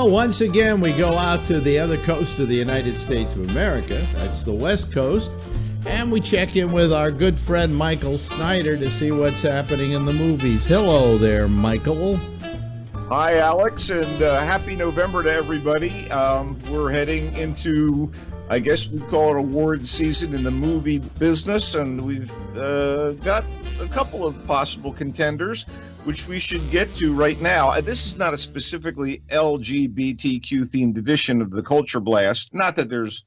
Well, once again, we go out to the other coast of the United States of America. That's the West Coast. And we check in with our good friend Michael Snyder to see what's happening in the movies. Hello there, Michael. Hi, Alex, and happy November to everybody. We're heading into, I guess we call it award season in the movie business, and we've got a couple of possible contenders, which we should get to right now. This is not a specifically LGBTQ-themed edition of the Culture Blast. Not that there's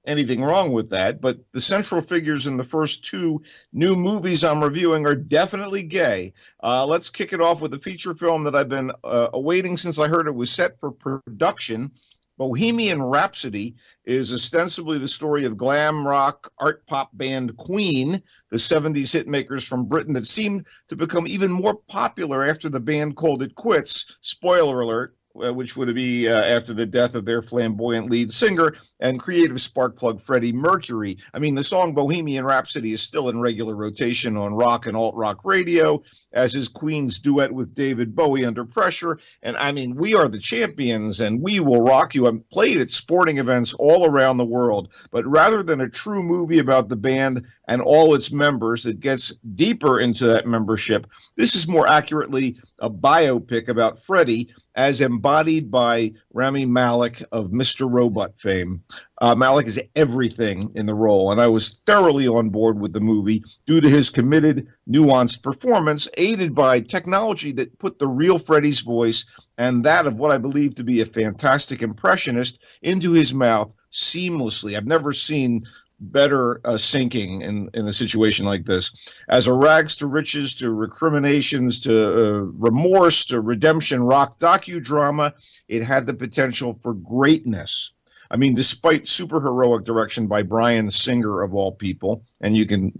anything wrong with that, but the central figures in the first two new movies I'm reviewing are definitely gay. Let's kick it off with a feature film that I've been awaiting since I heard it was set for production. Bohemian Rhapsody is ostensibly the story of glam rock art pop band Queen, the 70s hitmakers from Britain that seemed to become even more popular after the band called it quits. Spoiler alert. Which would be after the death of their flamboyant lead singer and creative spark plug Freddie Mercury. I mean, the song Bohemian Rhapsody is still in regular rotation on rock and alt-rock radio, as is Queen's duet with David Bowie, Under Pressure. And I mean, we are the champions and we will rock you. I'm played at sporting events all around the world. But rather than a true movie about the band and all its members that gets deeper into that membership, this is more accurately a biopic about Freddie, as embodied by Rami Malek of Mr. Robot fame. Malek is everything in the role, and I was thoroughly on board with the movie due to his committed, nuanced performance, aided by technology that put the real Freddie's voice and that of what I believe to be a fantastic impressionist into his mouth seamlessly. I've never seen better sinking in a situation like this. As a rags to riches to recriminations to remorse to redemption rock docudrama, it had the potential for greatness. I mean, despite superheroic direction by Bryan Singer, of all people, and you can,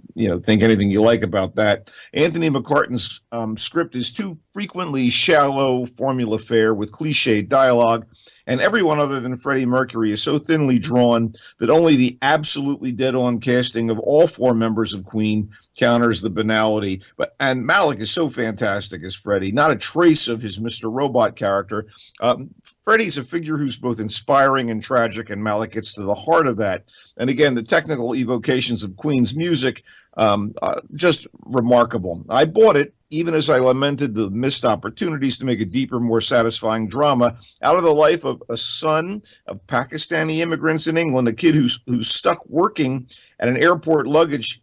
think anything you like about that, Anthony McCartan's script is too frequently shallow formula fare with cliched dialogue, and everyone other than Freddie Mercury is so thinly drawn that only the absolutely dead-on casting of all four members of Queen counters the banality. And Malek is so fantastic as Freddie, not a trace of his Mr. Robot character. Freddie's a figure who's both inspiring and tragic, and Malek gets to the heart of that. And again, the technical evocations of Queen's music, just remarkable. I bought it, even as I lamented the missed opportunities to make a deeper, more satisfying drama out of the life of a son of Pakistani immigrants in England, a kid who's stuck working at an airport luggage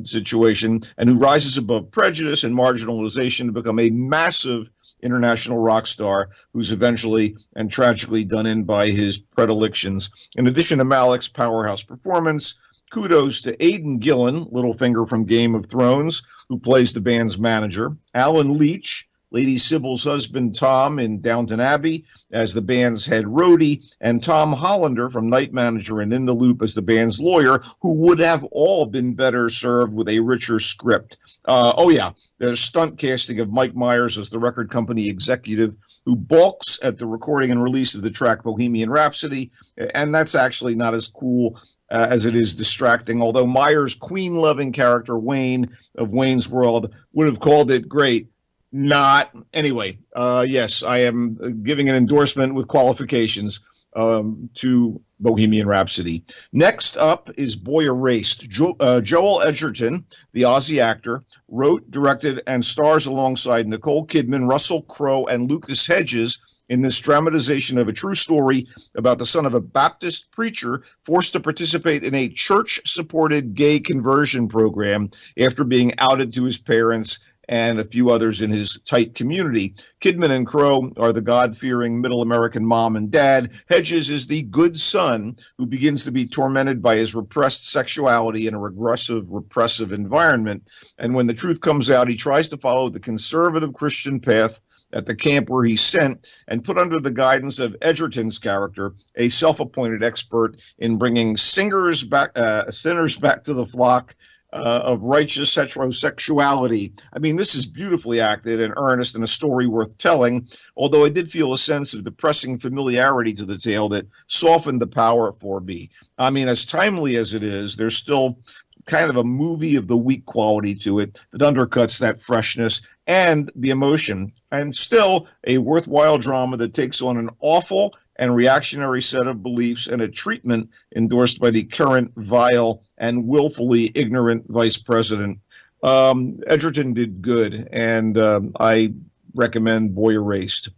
situation and who rises above prejudice and marginalization to become a massive international rock star who's eventually and tragically done in by his predilections. In addition to Malek's powerhouse performance, kudos to Aidan Gillen, Littlefinger from Game of Thrones, who plays the band's manager, Alan Leach, Lady Sybil's husband Tom in Downton Abbey as the band's head roadie, and Tom Hollander from Night Manager and In the Loop as the band's lawyer, who would have all been better served with a richer script. There's stunt casting of Mike Myers as the record company executive who balks at the recording and release of the track Bohemian Rhapsody, and that's actually not as cool as it is distracting, although Myers' Queen-loving character Wayne of Wayne's World would have called it great. Not. Anyway, yes, I am giving an endorsement with qualifications to Bohemian Rhapsody. Next up is Boy Erased. Joel Edgerton, the Aussie actor, wrote, directed, and stars alongside Nicole Kidman, Russell Crowe, and Lucas Hedges in this dramatization of a true story about the son of a Baptist preacher forced to participate in a church-supported gay conversion program after being outed to his parents and a few others in his tight community. Kidman and Crowe are the God-fearing middle American mom and dad. Hedges is the good son who begins to be tormented by his repressed sexuality in a regressive, repressive environment. And when the truth comes out, he tries to follow the conservative Christian path at the camp where he's sent and put under the guidance of Edgerton's character, a self-appointed expert in bringing sinners back to the flock of righteous heterosexuality. I mean, this is beautifully acted and earnest and a story worth telling, although I did feel a sense of depressing familiarity to the tale that softened the power for me. I mean, as timely as it is, there's still kind of a movie of the week quality to it that undercuts that freshness and the emotion, and still a worthwhile drama that takes on an awful and reactionary set of beliefs and a treatment endorsed by the current vile and willfully ignorant vice president. Edgerton did good, and I recommend Boy Erased.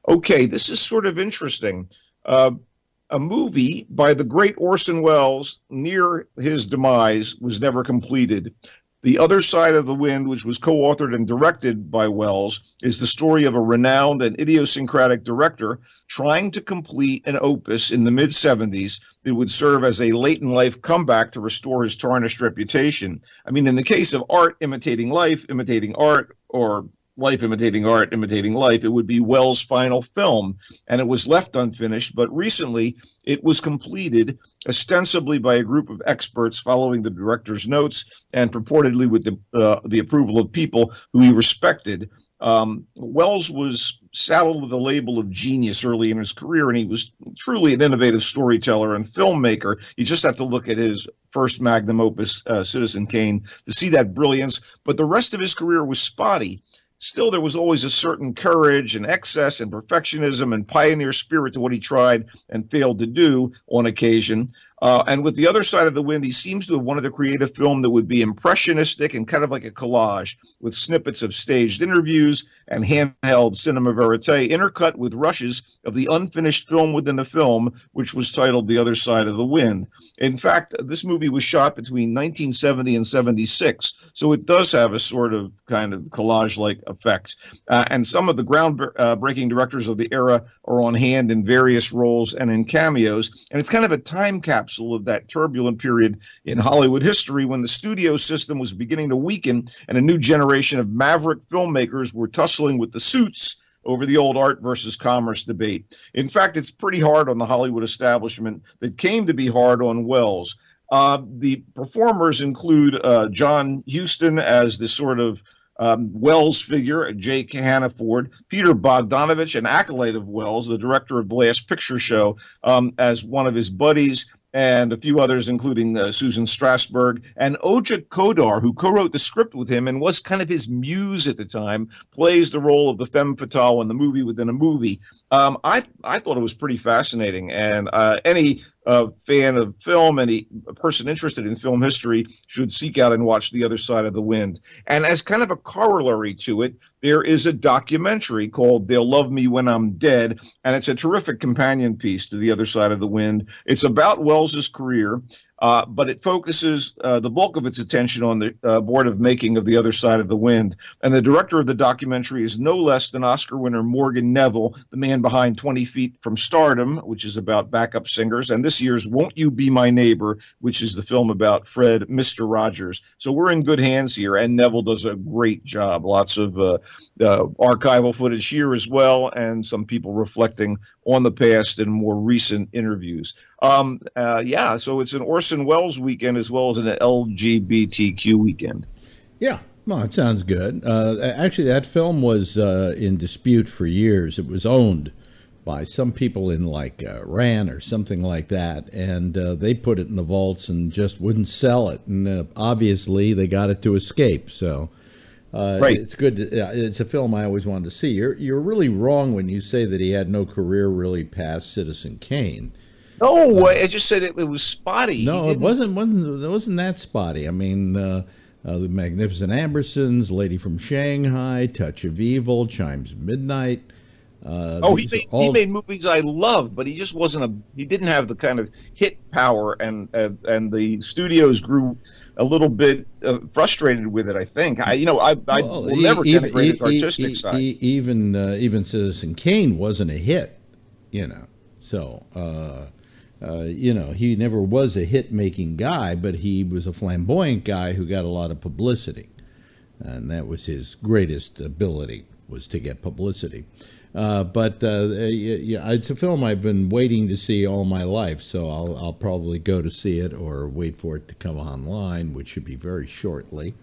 Okay, this is sort of interesting. A movie by the great Orson Welles near his demise was never completed. The Other Side of the Wind, which was co-authored and directed by Welles, is the story of a renowned and idiosyncratic director trying to complete an opus in the mid-'70s that would serve as a late-in-life comeback to restore his tarnished reputation. I mean, in the case of art imitating life, imitating art, or life imitating art, imitating life, it would be Welles' final film, and it was left unfinished, but recently it was completed ostensibly by a group of experts following the director's notes and purportedly with the approval of people who he respected. Welles was saddled with the label of genius early in his career, and he was truly an innovative storyteller and filmmaker. You just have to look at his first magnum opus, Citizen Kane, to see that brilliance, but the rest of his career was spotty. Still, there was always a certain courage and excess and perfectionism and pioneer spirit to what he tried and failed to do on occasion. And with The Other Side of the Wind, he seems to have wanted to create a film that would be impressionistic and kind of like a collage, with snippets of staged interviews and handheld cinema verite intercut with rushes of the unfinished film within the film, which was titled The Other Side of the Wind. In fact, this movie was shot between 1970 and 76, so it does have a sort of kind of collage-like effect. And some of the groundbreaking directors of the era are on hand in various roles and in cameos, and it's kind of a time capsule of that turbulent period in Hollywood history when the studio system was beginning to weaken and a new generation of maverick filmmakers were tussling with the suits over the old art versus commerce debate. In fact, it's pretty hard on the Hollywood establishment that came to be hard on Welles. The performers include John Huston as the sort of Welles figure, Jake Hannaford, Peter Bogdanovich, an acolyte of Welles, the director of The Last Picture Show, as one of his buddies, and a few others, including Susan Strasberg, and Oja Kodar, who co-wrote the script with him and was kind of his muse at the time, plays the role of the femme fatale in the movie within a movie. I thought it was pretty fascinating, and any fan of film, any person interested in film history should seek out and watch The Other Side of the Wind. And as kind of a corollary to it, there is a documentary called They'll Love Me When I'm Dead, and it's a terrific companion piece to The Other Side of the Wind. It's about Wells's career, but it focuses the bulk of its attention on the board of making of The Other Side of the Wind. And the director of the documentary is no less than Oscar winner Morgan Neville, the man behind 20 Feet from Stardom, which is about backup singers, and this year's Won't You Be My Neighbor, which is the film about Fred Mr. Rogers. So we're in good hands here, and Neville does a great job. Lots of archival footage here as well, and some people reflecting on the past and more recent interviews. Yeah, so it's an Orson Welles weekend as well as an LGBTQ weekend. Yeah, well, it sounds good. Actually, that film was in dispute for years. It was owned by some people in like Iran or something like that, and they put it in the vaults and just wouldn't sell it. And obviously, they got it to escape. So right. It's good. It's a film I always wanted to see. You're really wrong when you say that he had no career really past Citizen Kane. No, I just said it was spotty. No, it wasn't that spotty. I mean, The Magnificent Ambersons, Lady from Shanghai, Touch of Evil, Chimes of Midnight. He made movies I loved, but he just he didn't have the kind of hit power, and the studios grew a little bit frustrated with it. I think I will never denigrate his artistic side. Even Citizen Kane wasn't a hit, So he never was a hit-making guy, but he was a flamboyant guy who got a lot of publicity, and that was his greatest ability, was to get publicity. But it's a film I've been waiting to see all my life, so I'll probably go to see it or wait for it to come online, which should be very shortly.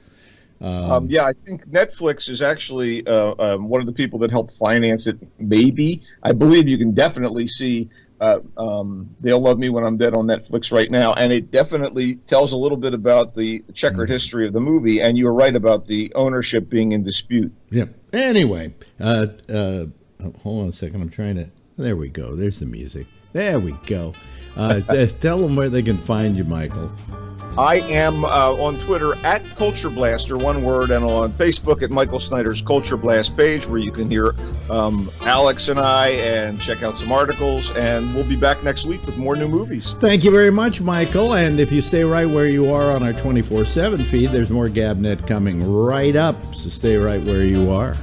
Yeah, I think Netflix is actually one of the people that helped finance it. Maybe I believe you can definitely see They'll Love Me When I'm Dead on Netflix right now, and it definitely tells a little bit about the checkered history of the movie. And you were right about the ownership being in dispute. Yep. Anyway, hold on a second. I'm trying to. There we go. There's the music. There we go. Tell them where they can find you, Michael. I am on Twitter at Culture Blaster, one word, and on Facebook at Michael Snyder's Culture Blast page, where you can hear Alex and I and check out some articles. And we'll be back next week with more new movies. Thank you very much, Michael. And if you stay right where you are on our 24/7 feed, there's more GABNet coming right up. So stay right where you are.